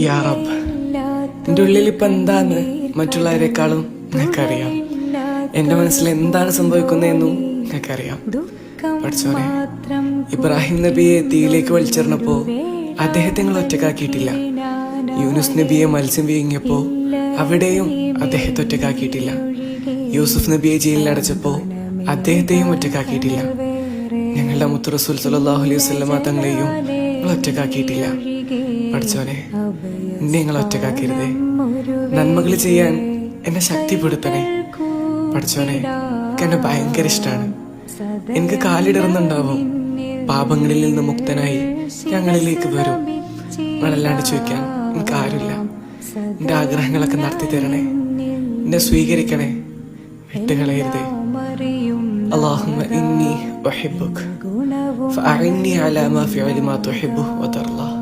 യാ റബ്ബ്, എൻ്റെ ഉള്ളിൽ ഇപ്പം എന്താന്ന് മറ്റുള്ളവരെക്കാളും നിനക്കറിയാം. എൻ്റെ മനസ്സിൽ എന്താണ് സംഭവിക്കുന്നതെന്നും നിനക്കറിയാം. പഠിച്ചോനെ, ഇബ്രാഹിം നബിയെ തീയിലേക്ക് വലിച്ചെറിഞ്ഞപ്പോൾ അദ്ദേഹത്തെ നിങ്ങൾ ഒറ്റക്കാക്കിയിട്ടില്ല. യൂനുസ് നബിയെ മത്സ്യം വീങ്ങിയപ്പോൾ അവിടെയും അദ്ദേഹത്തെ ഒറ്റക്കാക്കിയിട്ടില്ല. യൂസുഫ് നബിയെ ജയിലിൽ അടച്ചപ്പോൾ അദ്ദേഹത്തെയും ഒറ്റക്കാക്കിയിട്ടില്ല. ഞങ്ങളുടെ മുത്ത് റസൂൽ സല്ലല്ലാഹു അലൈഹി വസല്ലമ തങ്ങളെയും നിങ്ങൾ ഒറ്റക്കാക്കിയിട്ടില്ല. പഠിച്ചോനെ, എന്നെ നിങ്ങൾ ഒറ്റക്കാക്കരുതേ. നന്മകൾ ചെയ്യാൻ എന്നെ ശക്തിപ്പെടുത്തണേ. പഠിച്ചോനെ, എന്നെ ഭയങ്കര ഇഷ്ടമാണ്. എനിക്ക് കാലിടറുന്നുണ്ടാവും. പാപങ്ങളിൽ നിന്ന് മുക്തനായി ഞങ്ങളിലേക്ക് വരും. നിങ്ങളല്ലാണ്ട് ചോദിക്കാൻ എനിക്ക് ആരുമില്ല. എൻ്റെ ആഗ്രഹങ്ങളൊക്കെ നടത്തി തരണേ. എന്നെ സ്വീകരിക്കണേ, വിട്ടുകളയരുതേ. اللهم إني أحبك فأعني على ما فعل ما تحبه وترضاه.